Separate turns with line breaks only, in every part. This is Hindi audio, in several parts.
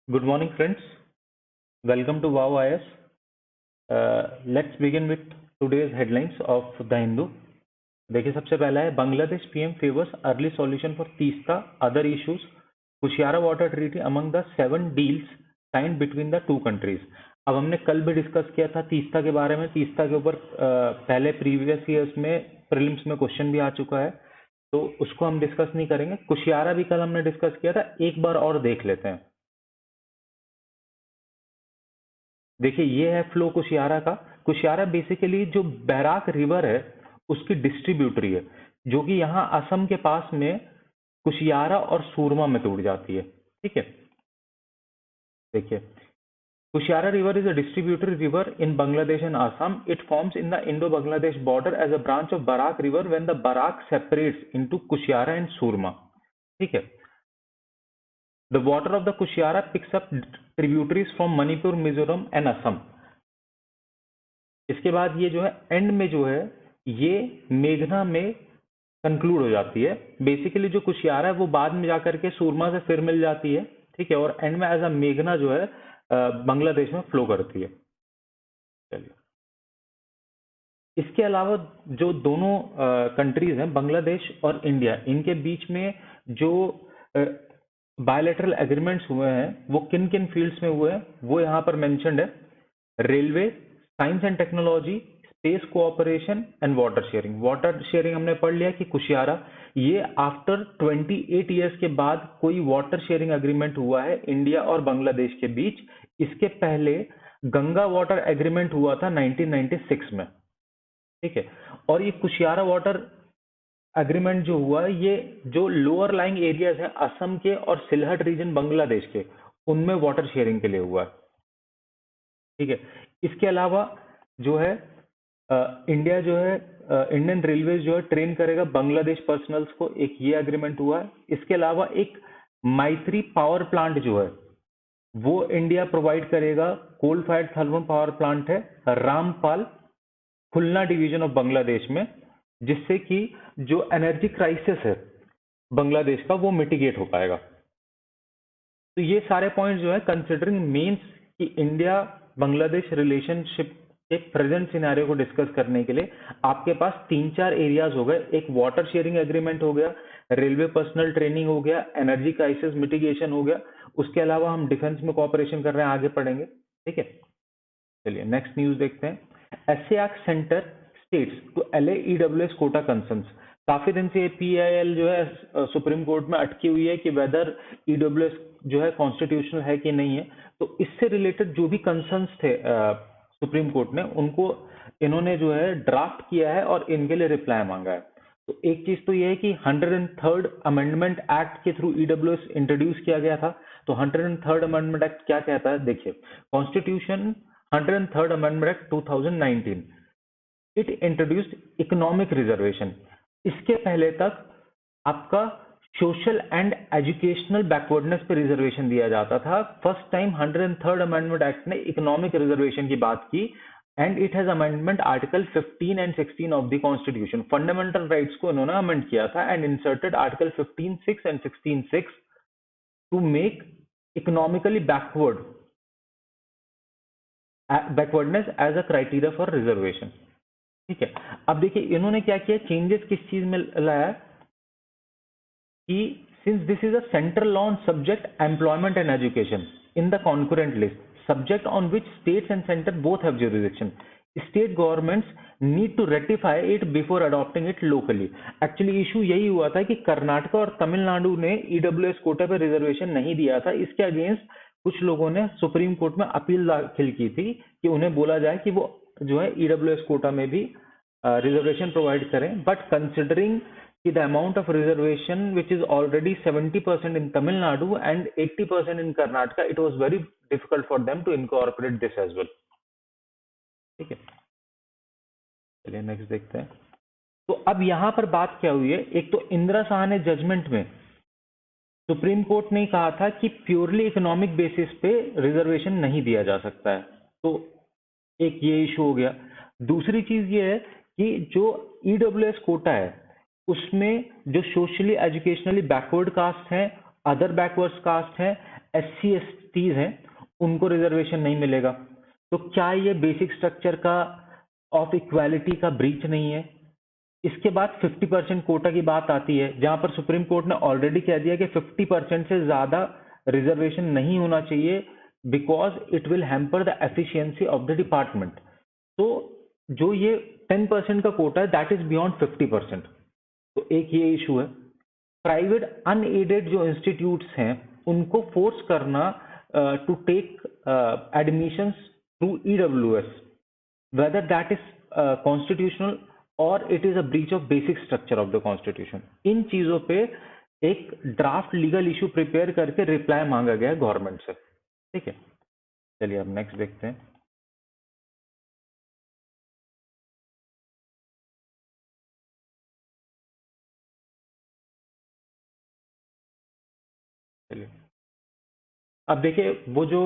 Good morning, friends. Welcome to WOW IS. Let's begin with today's headlines of The Hindu. देखिए, सबसे पहला है Bangladesh PM favours early solution for Teesta other issues, Kushiyara water treaty among the 7 deals signed between the two countries. अब हमने कल भी डिस्कस किया था तीस्ता के बारे में। तीस्ता के ऊपर पहले प्रीवियस ईयर्स में प्रीलिम्स में क्वेश्चन भी आ चुका है, तो उसको हम डिस्कस नहीं करेंगे। कुशियारा भी कल हमने डिस्कस किया था, एक बार और देख लेते हैं। देखिए, ये है फ्लो कुशियारा का। कुशियारा बेसिकली जो बैराक रिवर है उसकी डिस्ट्रीब्यूटरी है, जो कि यहाँ असम के पास में कुशियारा और सूरमा में टूट जाती है। ठीक है, देखिए, Kushiyara river is a distributary river in Bangladesh and Assam. It forms in the Indo Bangladesh border as a branch of Barak river when the Barak separates into Kushiyara and Surma. ठीक है, the water of the Kushiara picks up tributaries from Manipur, Mizoram and Assam. इसके बाद ये जो है एंड में जो है ये मेघना में कंक्लूड हो जाती है। बेसिकली जो कुशियारा है वो बाद में जाकर के सूरमा से फिर मिल जाती है। ठीक है, और एंड में एज अ मेघना जो है बांग्लादेश में फ्लो करती है। चलिए, इसके अलावा जो दोनों कंट्रीज हैं बांग्लादेश और इंडिया, इनके बीच में जो बायलैटरल एग्रीमेंट्स हुए हैं वो किन किन फील्ड्स में हुए हैं वो यहाँ पर मेंशन्ड है। Railway, science and technology, space cooperation and water sharing. Water sharing हमने पढ़ लिया कि कुशियारा, ये आफ्टर 28 ईयर्स के बाद कोई वाटर शेयरिंग एग्रीमेंट हुआ है इंडिया और बांग्लादेश के बीच। इसके पहले गंगा वाटर एग्रीमेंट हुआ था 1996 में। ठीक है, और ये कुशियारा वाटर एग्रीमेंट जो हुआ है ये जो लोअर लाइंग एरियाज हैं असम के और सिलहट रीजन बांग्लादेश के, उनमें वाटर शेयरिंग के लिए हुआ है। ठीक है, इसके अलावा जो है इंडिया जो है इंडियन रेलवे जो है ट्रेन करेगा बांग्लादेश पर्सनल्स को, एक ये एग्रीमेंट हुआ है। इसके अलावा एक मैत्री पावर प्लांट जो है वो इंडिया प्रोवाइड करेगा। Coal fired thermal power plant है रामपाल, खुलना डिवीजन ऑफ बांग्लादेश में, जिससे कि जो एनर्जी क्राइसिस है बांग्लादेश का वो मिटिगेट हो पाएगा। तो ये सारे पॉइंट्स जो है कंसिडरिंग मींस कि इंडिया बांग्लादेश रिलेशनशिप के प्रेजेंट सिनेरियो को डिस्कस करने के लिए आपके पास 3-4 एरियाज हो गए। एक वाटर शेयरिंग एग्रीमेंट हो गया, रेलवे पर्सनल ट्रेनिंग हो गया, एनर्जी क्राइसिस मिटिगेशन हो गया। उसके अलावा हम डिफेंस में कोऑपरेशन कर रहे हैं, आगे पढ़ेंगे। ठीक है, चलिए नेक्स्ट न्यूज देखते हैं। एसएआक सेंटर स्टेट्स टू एले ईडब्ल्यूएस कोटा कंसर्न्स। काफी दिन से पीआईएल जो है सुप्रीम कोर्ट में अटकी हुई है कि वेदर ईडब्ल्यूएस जो है कॉन्स्टिट्यूशनल है कि नहीं है। तो इससे रिलेटेड जो भी कंसर्न्स थे सुप्रीम कोर्ट ने, उनको इन्होंने जो है ड्राफ्ट किया है और इनके लिए रिप्लाई मांगा है। तो एक चीज तो ये है कि 103rd अमेंडमेंट एक्ट के थ्रू ईडब्ल्यूएस इंट्रोड्यूस किया गया था। तो 103rd अमेंडमेंट एक्ट क्या कहता है, देखिए, constitution 103rd amendment act 2019 it introduced economic reservation. इसके पहले तक आपका सोशल एंड एजुकेशनल बैकवर्डनेस पे रिजर्वेशन दिया जाता था। First time 103rd amendment act ने इकोनॉमिक रिजर्वेशन की बात की and it has amendment article 15 and 16 of the constitution. Fundamental rights को इन्होंने अमेंड किया था and inserted article 15(6) and 16(6) to make economically backwardness as a criteria for reservation. ठीक है, अब देखिए इन्होंने क्या किया, चेंजेस किस चीज में लाया कि since this is a central law on subject employment and education in the concurrent list, subject on which states and centre both have jurisdiction, state governments need to ratify it before adopting it locally. Actually issue यही हुआ था कि कर्नाटक और तमिलनाडु ने ईडब्ल्यूएस कोटा पर रिजर्वेशन नहीं दिया था। इसके अगेंस्ट कुछ लोगों ने सुप्रीम कोर्ट में अपील दाखिल की थी कि उन्हें बोला जाए कि वो जो है ईडब्ल्यूएस कोटा में भी रिजर्वेशन प्रोवाइड करें। But considering the amount of reservation which is already 70% in Tamil Nadu and 80% in Karnataka, it was very difficult for them to incorporate this as well. ठीक है, चलिए नेक्स्ट देखते हैं। तो अब यहां पर बात क्या हुई है, एक तो इंदिरा शाह ने जजमेंट में सुप्रीम कोर्ट ने कहा था कि प्योरली इकोनॉमिक बेसिस पे रिजर्वेशन नहीं दिया जा सकता है, तो एक ये इशू हो गया। दूसरी चीज ये है कि जो ईडब्ल्यूएस कोटा है उसमें जो सोशली एजुकेशनली बैकवर्ड कास्ट हैं, अदर बैकवर्ड कास्ट हैं, SC ST एसटीज हैं उनको रिजर्वेशन नहीं मिलेगा। तो क्या ये बेसिक स्ट्रक्चर का ऑफ इक्वालिटी का ब्रीच नहीं है? इसके बाद 50% कोटा की बात आती है, जहां पर सुप्रीम कोर्ट ने ऑलरेडी कह दिया कि 50% से ज्यादा रिजर्वेशन नहीं होना चाहिए, because it will hamper the efficiency of the department. तो जो ये 10% का कोटा है दैट इज बियॉन्ड 50%। तो एक ये इशू है। प्राइवेट अनएडेड जो इंस्टीट्यूट्स हैं उनको फोर्स करना to take admissions through EWS, whether that is constitutional or it is a breach of basic structure of the constitution। इन चीजों पे एक ड्राफ्ट लीगल इशू प्रिपेयर करके रिप्लाई मांगा गया है गवर्नमेंट से। ठीक है, चलिए अब नेक्स्ट देखते हैं। चलिए अब देखिए, वो जो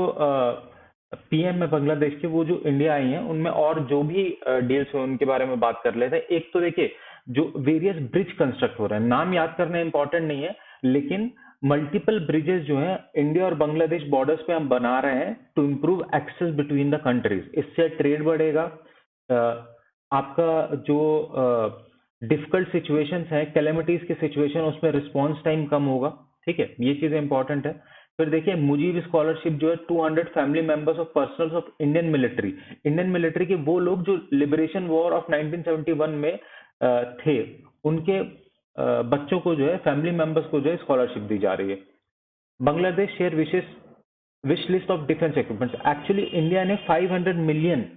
पीएम है बांग्लादेश के, वो जो इंडिया आई हैं उनमें और जो भी डील्स हैं उनके बारे में बात कर लेते हैं। एक तो देखिए जो वेरियस ब्रिज कंस्ट्रक्ट हो रहे हैं, नाम याद करना इंपॉर्टेंट नहीं है, लेकिन मल्टीपल ब्रिजेस जो हैं इंडिया और बांग्लादेश बॉर्डर्स पे हम बना रहे हैं to improve access between the countries. इससे ट्रेड बढ़ेगा, आपका जो डिफिकल्ट सिचुएशंस हैं, कैलेमिटीज के सिचुएशन, उसमें रिस्पॉन्स टाइम कम होगा। ठीक है, ये चीजें इंपॉर्टेंट है। फिर देखिए मुजीब स्कॉलरशिप जो है 200 family members of personals of Indian military के वो लोग जो लिबरेशन वॉर ऑफ 1971 में थे, उनके बच्चों को जो है, फैमिली मेंबर्स को जो है स्कॉलरशिप दी जा रही है। Bangladesh share wish list of defence equipments. Actually India ने $500 मिलियन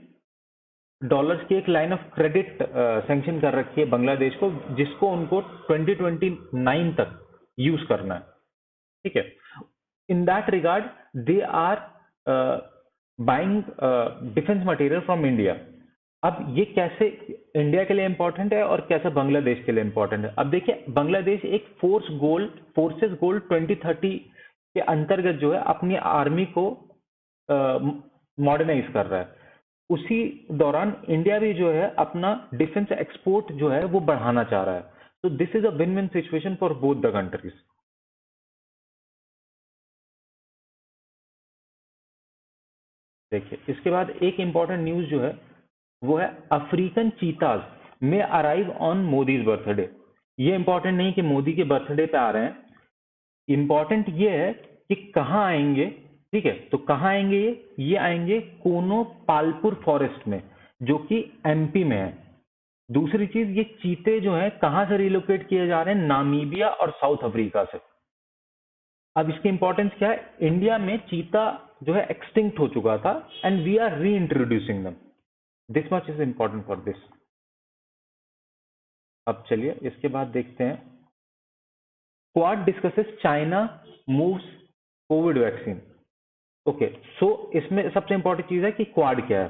की एक लाइन ऑफ क्रेडिट सैंक्शन कर रखी है बांग्लादेश को, जिसको उनको 2029 तक यूज करना है। ठीक है, in that regard they are buying defence material from India. अब ये कैसे इंडिया के लिए इंपॉर्टेंट है और कैसे बांग्लादेश के लिए इंपॉर्टेंट है? अब देखिए बांग्लादेश एक फोर्सेस गोल 2030 के अंतर्गत जो है अपनी आर्मी को मॉडर्नाइज कर रहा है। उसी दौरान इंडिया भी जो है अपना डिफेंस एक्सपोर्ट जो है वो बढ़ाना चाह रहा है। तो this is a win win situation for both the countries. देखिए इसके बाद एक इंपॉर्टेंट न्यूज जो है वो है अफ्रीकन चीताज में अराइव ऑन मोदीज बर्थडे। ये इंपॉर्टेंट नहीं कि मोदी के बर्थडे पे आ रहे हैं, इंपॉर्टेंट ये है कि कहाँ आएंगे। ठीक है, तो कहाँ आएंगे? ये आएंगे कोनो पालपुर फॉरेस्ट में, जो कि एमपी में है। दूसरी चीज, ये चीते जो है कहाँ से रिलोकेट किए जा रहे हैं? नामीबिया और साउथ अफ्रीका से। अब इसकी इंपॉर्टेंस क्या है? इंडिया में चीता जो है एक्सटिंक्ट हो चुका था and we are reintroducing them. This much is important for this. अब चलिए इसके बाद देखते हैं, Quad discusses China moves Covid vaccine. Okay, so इसमें सबसे इंपॉर्टेंट चीज है कि क्वाड क्या है।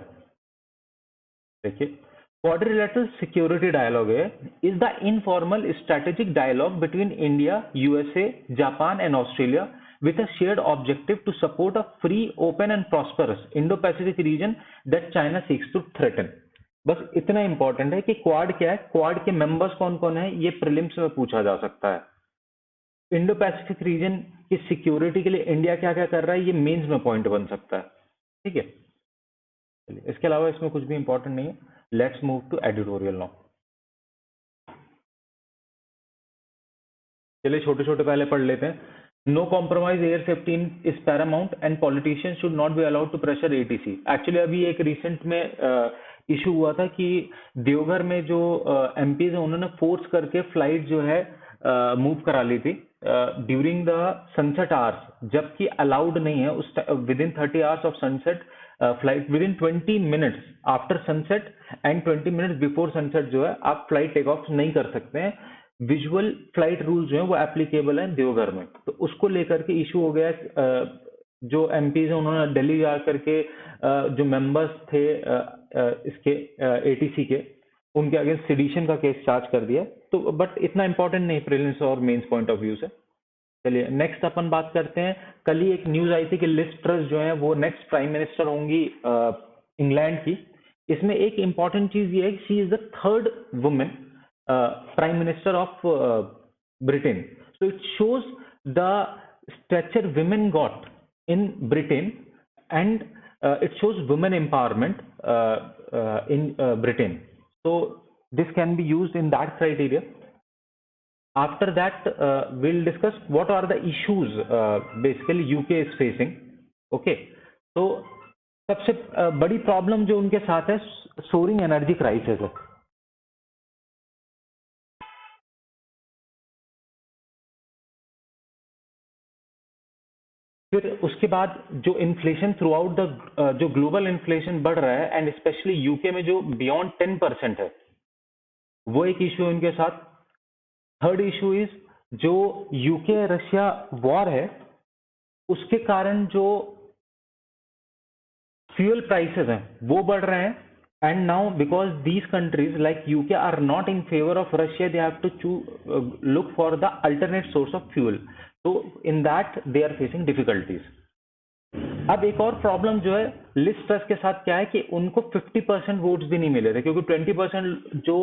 देखिए क्वाड्रिलेटरल सिक्योरिटी डायलॉग है is the informal strategic dialogue between India, USA, Japan and Australia with a shared objective to support a free, open and prosperous Indo-Pacific region that China seeks to threaten। बस इतना इंपॉर्टेंट है कि क्वाड क्या है, क्वाड के मेंबर्स कौन कौन है, ये प्रीलिम्स में पूछा जा सकता है। इंडो पैसिफिक रीजन की सिक्योरिटी के लिए इंडिया क्या क्या कर रहा है, ये मेंस में पॉइंट बन सकता है। ठीक है, चलिए इसके अलावा इसमें कुछ भी इंपॉर्टेंट नहीं है। Let's move to editorial now. चलिए छोटे छोटे पहले पढ़ लेते हैं। No compromise air safety is paramount and politicians should not be allowed to pressure ATC. Actually अभी एक रिसेंट में इशू हुआ था कि देवघर में जो एमपीज हैं उन्होंने फोर्स करके फ्लाइट जो है मूव करा ली थी ड्यूरिंग द सनसेट आवर्स, जबकि अलाउड नहीं है उस with in 30 hours of sunset flight, with in 20 minutes after sunset and 20 minutes before sunset जो है आप फ्लाइट टेक ऑफ नहीं कर सकते हैं। विजुअल फ्लाइट रूल जो है वो एप्लीकेबल है देवघर में। तो उसको लेकर के इशू हो गया। जो एमपीज हैं उन्होंने दिल्ली जा करके जो मेंबर्स थे इसके एटीसी के, उनके अगेंस्ट सेडिशन का केस चार्ज कर दिया। तो बट इतना इंपॉर्टेंट नहीं प्रीलिम्स और मेंस पॉइंट ऑफ व्यू से। चलिए नेक्स्ट अपन बात करते हैं। कल ही एक न्यूज आई थी कि लिज ट्रस जो है वो नेक्स्ट प्राइम मिनिस्टर होंगी इंग्लैंड की। इसमें एक इंपॉर्टेंट चीज ये है कि she is the third women Prime Minister of Britain. So it shows the stature women got in Britain, and it shows women empowerment in Britain. So this can be used in that criteria. After that, we'll discuss what are the issues basically UK is facing. Okay, तो सबसे बड़ी प्रॉब्लम जो उनके साथ है सोरिंग एनर्जी क्राइसिस है. फिर उसके बाद जो इन्फ्लेशन थ्रू आउट द जो ग्लोबल इन्फ्लेशन बढ़ रहा है एंड स्पेशली यूके में जो बियॉन्ड 10% है, वो एक इशू है उनके साथ. थर्ड इशू इज जो यूके रशिया वॉर है उसके कारण जो फ्यूल प्राइसेस हैं वो बढ़ रहे हैं. And now because these countries like UK are not in favour of Russia, they have to look for the alternate source of fuel. तो in that they are facing difficulties. अब एक और प्रॉब्लम जो है लिस्ट ट्रस्ट के साथ क्या है कि उनको 50% वोट्स भी नहीं मिले थे, क्योंकि 20% जो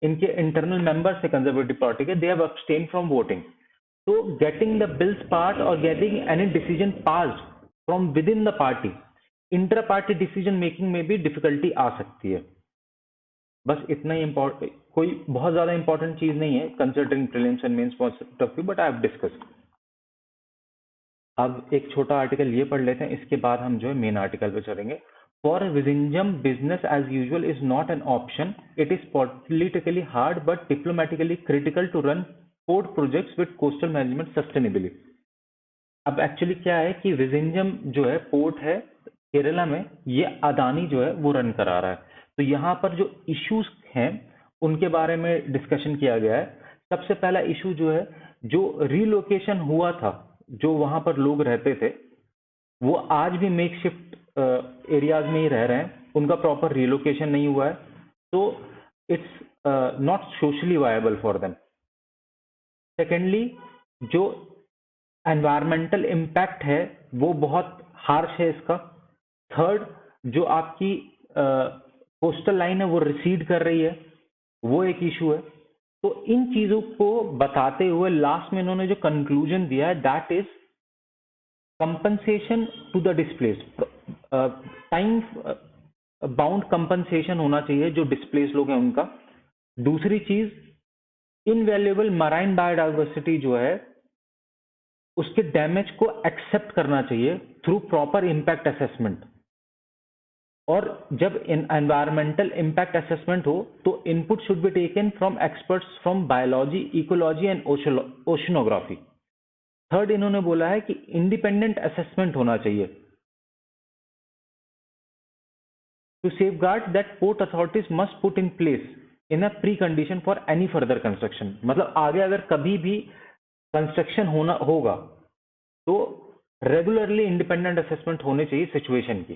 इनके इंटरनल मेंबर्स है कंजर्वेटिव पार्टी के, they have abstain from voting. तो गेटिंग द बिल्स पास और getting any decision passed from with in the party, inter party decision making में भी डिफिकल्टी आ सकती है. बस इतना ही इम्पोर्टेंट, कोई बहुत ज्यादा इंपॉर्टेंट चीज नहीं है considering prelims and mains point of view, but I have discussed. अब एक छोटा आर्टिकल ये पढ़ लेते हैं, इसके बाद हम जो है मेन आर्टिकल पे चलेंगे. For Vizhinjam business as usual is not an option, it is politically hard but diplomatically critical to run port projects with coastal management sustainability. अब एक्चुअली क्या है कि विजिंजम जो है पोर्ट है केरला में, ये अदानी जो है वो रन करा रहा है. तो यहाँ पर जो इश्यूज हैं उनके बारे में डिस्कशन किया गया है. सबसे पहला इशू जो है, जो रिलोकेशन हुआ था, जो वहां पर लोग रहते थे वो आज भी मेक शिफ्ट एरियाज में ही रह रहे हैं, उनका प्रॉपर रिलोकेशन नहीं हुआ है. तो it's not socially viable for them. Secondly, जो एनवायरमेंटल इम्पैक्ट है वो बहुत हार्श है इसका. थर्ड, जो आपकी कोस्टल लाइन है वो रिसीड कर रही है, वो एक इशू है. तो इन चीजों को बताते हुए लास्ट में इन्होंने जो कंक्लूजन दिया है, that is compensation to the displaced. Time bound compensation होना चाहिए जो डिस्प्लेस लोग हैं उनका. दूसरी चीज, इनवैल्यूएबल मराइन बायोडाइवर्सिटी जो है उसके डैमेज को एक्सेप्ट करना चाहिए थ्रू प्रॉपर इम्पैक्ट असेसमेंट. और जब एनवायरमेंटल इम्पैक्ट असेसमेंट हो तो input should be taken from experts from biology, ecology and oceanography. Third, इन्होंने बोला है कि इंडिपेंडेंट असेसमेंट होना चाहिए to safeguard that port authorities must put in place in a pre condition for any further construction. मतलब आगे अगर कभी भी कंस्ट्रक्शन होगा तो रेगुलरली इंडिपेंडेंट असेसमेंट होने चाहिए सिचुएशन की,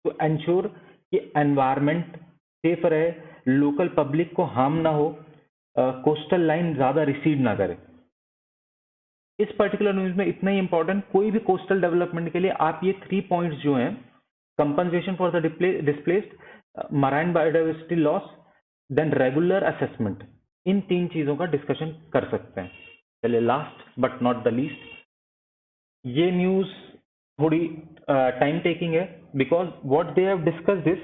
टू एंश्योर कि एनवायरमेंट सेफ रहे, लोकल पब्लिक को हार्म ना हो, कोस्टल लाइन ज्यादा रिसीड ना करे. इस पर्टिकुलर न्यूज में इतना ही इंपॉर्टेंट, कोई भी कोस्टल डेवलपमेंट के लिए आप ये 3 पॉइंट्स जो हैं, compensation for the displaced, marine biodiversity loss, then regular assessment, इन 3 चीजों का डिस्कशन कर सकते हैं. चलिए, last but not the least, ये न्यूज थोड़ी टाइम टेकिंग है, because what they have discussed is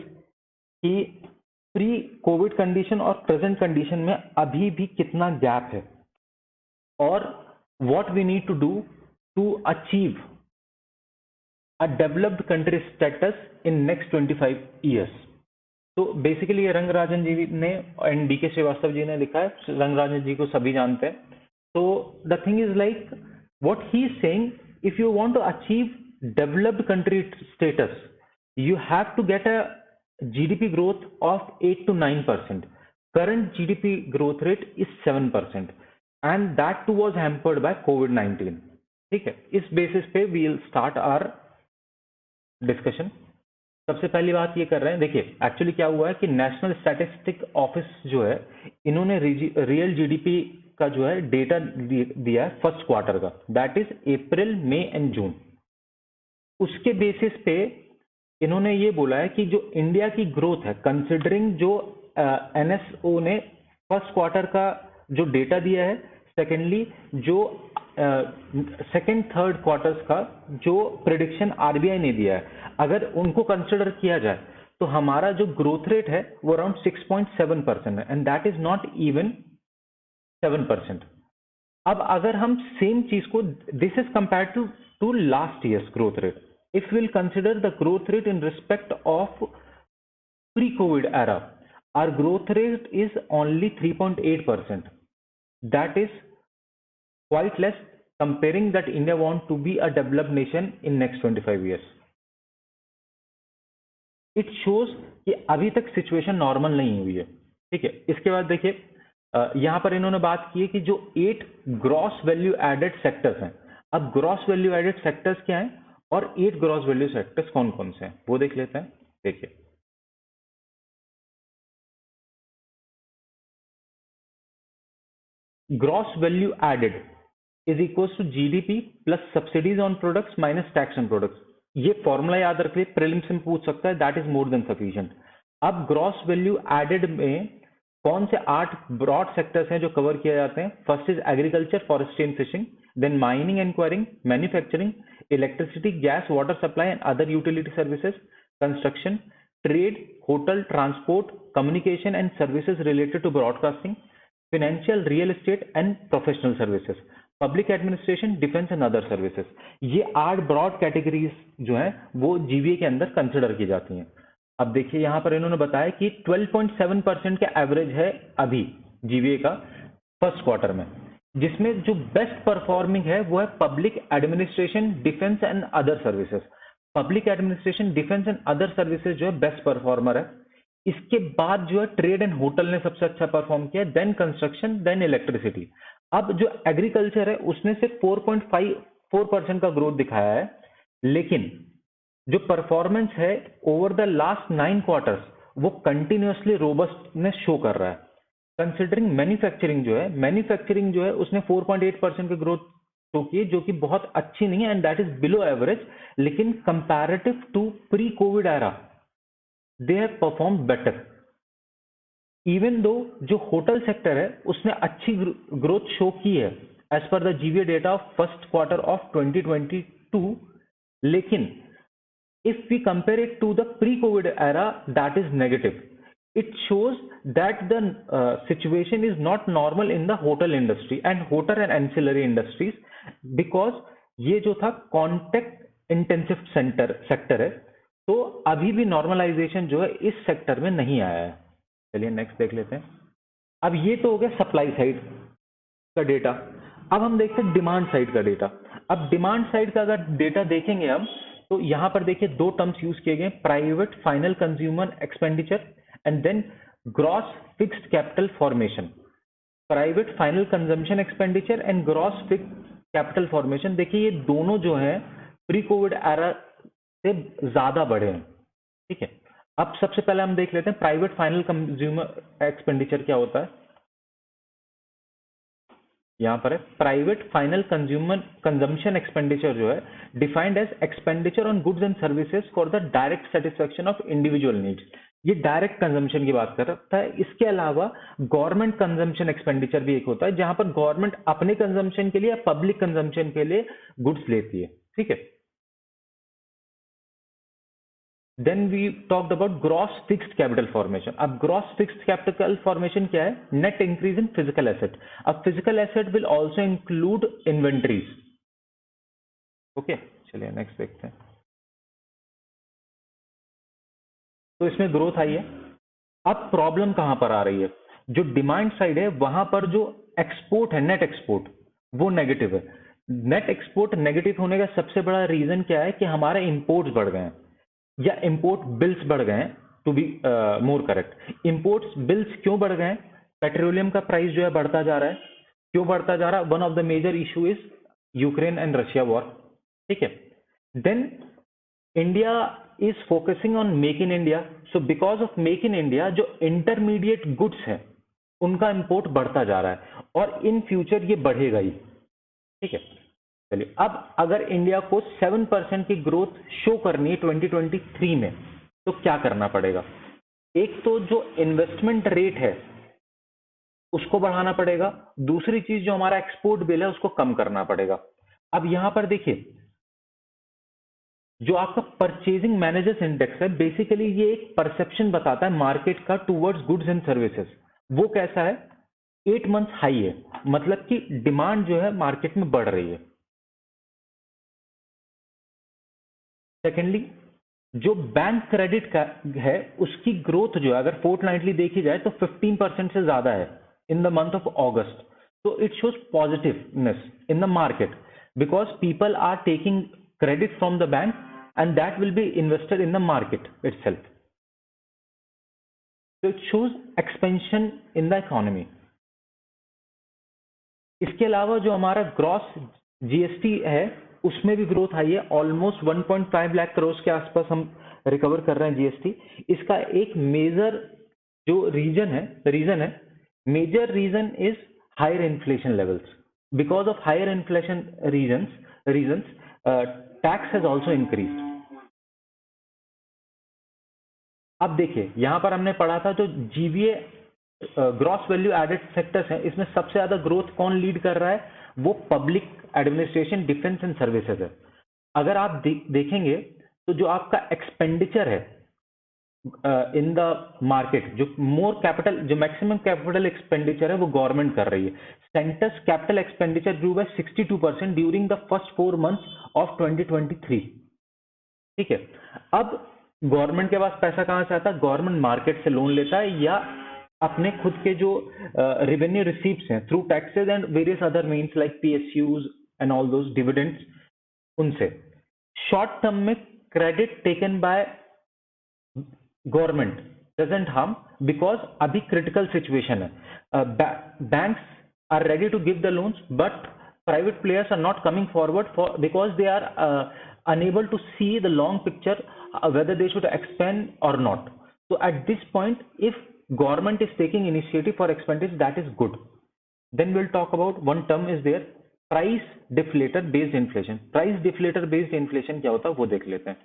कि प्री कोविड कंडीशन और प्रेजेंट कंडीशन में अभी भी कितना गैप है, और what we need to do to achieve a developed country status in next 25 years. तो बेसिकली ये रंगराजन जी ने एंड डी के श्रीवास्तव जी ने लिखा है. रंगराजन जी को सभी जानते हैं. तो the thing is like what he is saying, if you want to achieve developed country status, you have to get a GDP growth of 8 to 9%. Current GDP growth rate is 7%, and that too was hampered by COVID-19. ठीक है, इस बेसिस पे we'll start our discussion. सबसे पहली बात ये कर रहे हैं, देखिए एक्चुअली क्या हुआ है कि नेशनल स्टैटिस्टिक ऑफिस जो है, इन्होंने रियल जीडीपी का जो है डेटा दिया है फर्स्ट क्वार्टर का, that is April, May and June. उसके बेसिस पे इन्होंने ये बोला है कि जो इंडिया की ग्रोथ है, कंसिडरिंग जो एनएसओ ने फर्स्ट क्वार्टर का जो डेटा दिया है, सेकेंडली जो सेकेंड थर्ड क्वार्टर्स का जो प्रिडिक्शन आरबीआई ने दिया है, अगर उनको कंसिडर किया जाए तो हमारा जो ग्रोथ रेट है वो अराउंड 6.7% है, and that is not even 7%। अब अगर हम सेम चीज को, this is compare to last years growth rate, if will consider the growth rate in respect of pre Covid era, our growth rate is only 3.8%. That is quite less comparing that India want to be a developed nation in next 25 years. It shows कि अभी तक सिचुएशन नॉर्मल नहीं हुई है, ठीक है। इसके बाद देखिए यहां पर इन्होंने बात की है कि जो 8 ग्रॉस वैल्यू एडेड सेक्टर्स हैं, अब ग्रॉस वैल्यू एडेड सेक्टर्स क्या हैं और 8 ग्रॉस वैल्यू सेक्टर्स कौन कौन से हैं वो देख लेते हैं। देखिए gross value added is equals to GDP plus subsidies on products minus tax on products। ये फॉर्मूला याद रखिए, प्रीलिम्स में पूछ सकता है, that is more than sufficient. अब ग्रॉस वैल्यू एडेड में कौन से 8 ब्रॉड सेक्टर्स हैं जो कवर किए जाते हैं? First is agriculture, forestry and fishing, then mining and quarrying, manufacturing, electricity, gas, water supply and other utility services, construction, trade, hotel, transport, communication and services related to broadcasting, financial, real estate and professional services, public administration, defence and other services. ये 8 ब्रॉड कैटेगरीज जो है वो जीवीए के अंदर कंसिडर की जाती हैं। अब देखिए यहां पर इन्होंने बताया कि 12.7% का एवरेज है अभी जीवीए का फर्स्ट क्वार्टर में, जिसमें जो बेस्ट परफॉर्मिंग है वो है public administration, defence and other services. Public administration, defence and other services जो है बेस्ट परफॉर्मर है। इसके बाद जो है ट्रेड एंड होटल ने सबसे अच्छा परफॉर्म किया, देन कंस्ट्रक्शन, देन इलेक्ट्रिसिटी। अब जो एग्रीकल्चर है उसने सिर्फ 4.54% का ग्रोथ दिखाया है, लेकिन जो परफॉर्मेंस है ओवर द लास्ट 9 क्वार्टर्स वो कंटिन्यूअसली रोबस्टनेस शो कर रहा है। कंसिडरिंग मैन्युफैक्चरिंग जो है उसने 4.8% की ग्रोथ शो की, जो कि बहुत अच्छी नहीं है and that is below average, लेकिन comparative to pre Covid era they have performed better। Even though जो होटल सेक्टर है उसने अच्छी ग्रोथ शो की है एज पर the GVA data of first quarter of 2022, लेकिन if we compare it to the pre Covid era that is negative. It shows that the situation is not normal in the hotel industry and hotel and ancillary industries, because ये जो था कॉन्टेक्ट इंटेंसिव सेक्टर है, तो अभी भी नॉर्मलाइजेशन जो है इस सेक्टर में नहीं आया है। चलिए नेक्स्ट देख लेते हैं। अब ये तो हो गया सप्लाई साइड का डेटा, अब हम देखते हैं डिमांड साइड का डेटा। अब डिमांड साइड का अगर डेटा देखेंगे हम, तो यहां पर देखिए 2 टर्म्स यूज किए गए, private final consumer expenditure and then gross fixed capital formation. Private final consumption expenditure and gross fixed capital formation, देखिए ये दोनों जो है प्री कोविड एरा से ज्यादा बढ़े हैं, ठीक है। अब सबसे पहले हम देख लेते हैं प्राइवेट फाइनल कंज्यूमर एक्सपेंडिचर क्या होता है। यहां पर है private final consumer consumption expenditure जो है defined as expenditure on goods and services for the direct satisfaction of individual needs. ये डायरेक्ट कंजम्पशन की बात करता है। इसके अलावा गवर्नमेंट कंजम्पशन एक्सपेंडिचर भी एक होता है, जहां पर गवर्नमेंट अपने कंजम्पशन के लिए या पब्लिक कंजम्पशन के लिए गुड्स लेती है, ठीक है। Then we talked about gross fixed capital formation। अब gross fixed capital formation क्या है? Net increase in physical asset। अब physical asset will also include inventories। Okay चलिए नेक्स्ट देखते हैं। तो इसमें ग्रोथ आई है। अब प्रॉब्लम कहां पर आ रही है? जो डिमांड साइड है वहां पर जो एक्सपोर्ट है, नेट एक्सपोर्ट, वो नेगेटिव है। नेट एक्सपोर्ट नेगेटिव होने का सबसे बड़ा रीजन क्या है कि हमारे इंपोर्ट्स बढ़ गए हैं या इंपोर्ट बिल्स बढ़ गए हैं, to be more correct. Imports bills क्यों बढ़ गए हैं? पेट्रोलियम का प्राइस जो है बढ़ता जा रहा है। क्यों बढ़ता जा रहा है? One of the major issue is Ukraine and Russia war, ठीक है। Then India is focusing on make in India, so because of make in India जो इंटरमीडिएट गुड्स है उनका इंपोर्ट बढ़ता जा रहा है और इन फ्यूचर ये बढ़ेगा ही, ठीक है। चलिए अब अगर इंडिया को 7% की ग्रोथ शो करनी है 2023 में, तो क्या करना पड़ेगा? एक तो जो इन्वेस्टमेंट रेट है उसको बढ़ाना पड़ेगा। दूसरी चीज जो हमारा एक्सपोर्ट बिल है उसको कम करना पड़ेगा। अब यहां पर देखिए, जो आपका परचेजिंग मैनेजर्स इंडेक्स है, बेसिकली ये एक परसेप्शन बताता है मार्केट का टुवर्ड्स गुड्स एंड सर्विसेज। वो कैसा है? 8 मंथ्स हाई है, मतलब कि डिमांड जो है मार्केट में बढ़ रही है। सेकेंडली, जो बैंक क्रेडिट का है उसकी ग्रोथ जो है अगर फोर्टनाइटली देखी जाए तो 15% से ज्यादा है in the month of August. तो it shows positiveness in the market because people are taking credit from the bank and that will be invested in the market itself. So it shows expansion in the economy. इसके अलावा जो हमारा ग्रॉस जीएसटी है उसमें भी ग्रोथ आई है, ऑलमोस्ट 1.5 लाख करोड़ के आसपास हम रिकवर कर रहे हैं जीएसटी। इसका एक मेजर जो रीजन है, major reason is higher inflation levels. Because of higher inflation reasons tax has also increased. अब देखिए यहां पर हमने पढ़ा था जो GVA gross value added sectors हैं, इसमें सबसे ज्यादा ग्रोथ कौन लीड कर रहा है? वो public administration, defence and services है। अगर आप देखेंगे तो जो आपका एक्सपेंडिचर है इन द मार्केट, जो मैक्सिमम कैपिटल एक्सपेंडिचर है वो गवर्नमेंट कर रही है। Centres capital expenditure grew by 62% during the first 4 months of 2023। ठीक है, अब गवर्नमेंट के पास पैसा कहां से आता है? गवर्नमेंट मार्केट से लोन लेता है या अपने खुद के जो रेवेन्यू रिसीप्ट्स हैं through taxes and various other means like PSUs and all those dividends, उनसे। शॉर्ट टर्म में credit taken by government doesn't harm because अभी क्रिटिकल सिचुएशन है। Banks are ready to give the loans but private players are not coming forward because they are unable to see the long picture whether they should expand or not. So at this point, if government is taking initiative for expenditure, that is good. Then we'll talk about one term is there, price deflator based inflation. Price deflator based inflation क्या होता है वो देख लेते हैं।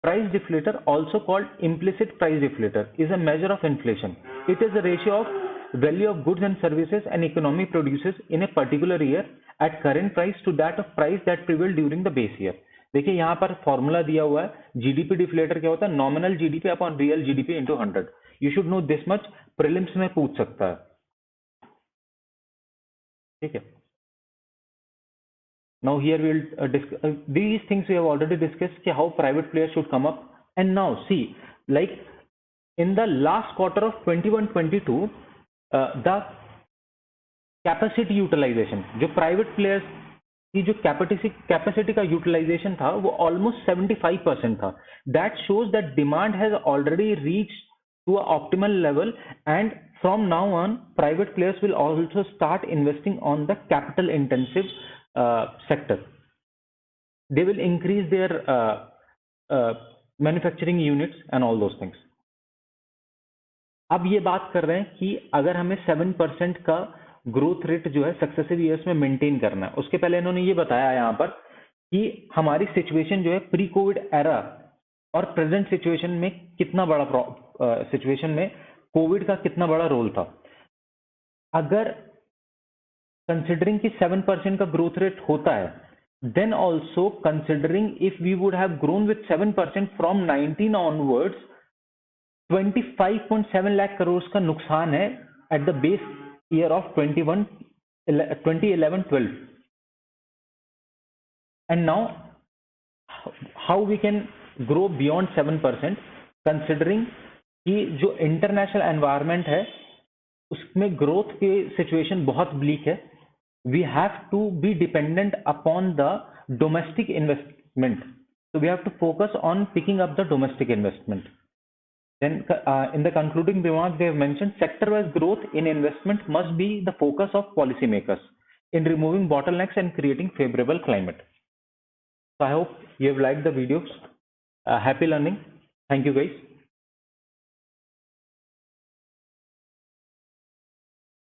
Price deflator, also called implicit price deflator, is a measure of inflation. It is a ratio of value of goods and services an economy produces in a particular year at current price to that of price that prevailed during the base year. देखिए यहाँ पर फॉर्मूला दिया हुआ है, जीडीपी डिफ्लेटर क्या होता है? Nominal GDP upon real GDP into 100। You should know this much, prelims में पूछ सकता है। ठीक है, now here we will discuss these things we have already discussed how private players should come up. And now see, like in the last quarter of 21-22 the capacity utilization, जो private players की जो कैपेसिटी का यूटिलाइजेशन था वो ऑलमोस्ट 75% था। That shows that demand has already reach to a optimal level and from now on private players will also start investing on the capital intensive sector. They will increase their manufacturing units and all those things. अब ये बात कर रहे हैं कि अगर हमें 7% का ग्रोथ रेट जो है सक्सेसिव ईयर्स में मेंटेन करना है, उसके पहले इन्होंने ये बताया यहाँ पर कि हमारी सिचुएशन जो है प्री कोविड एरा और प्रेजेंट सिचुएशन में कितना बड़ा सिचुएशन में कोविड का कितना बड़ा रोल था। अगर कंसिडरिंग कि 7% का ग्रोथ रेट होता है, then also considering if we would have grown with 7% from 19 onwards, 25.7 lakh crore का नुकसान है at the base year of 2011-12. And now how we can grow beyond 7% considering कि जो इंटरनेशनल एनवायरनमेंट है उसमें ग्रोथ की सिचुएशन बहुत ब्लीक है। We have to be dependent upon the domestic investment, so we have to focus on picking up the domestic investment. Then in the concluding remarks, they have mentioned sector-wise growth in investment must be the focus of policymakers in removing bottlenecks and creating favorable climate. So I hope you have liked the videos. Happy learning. Thank you guys.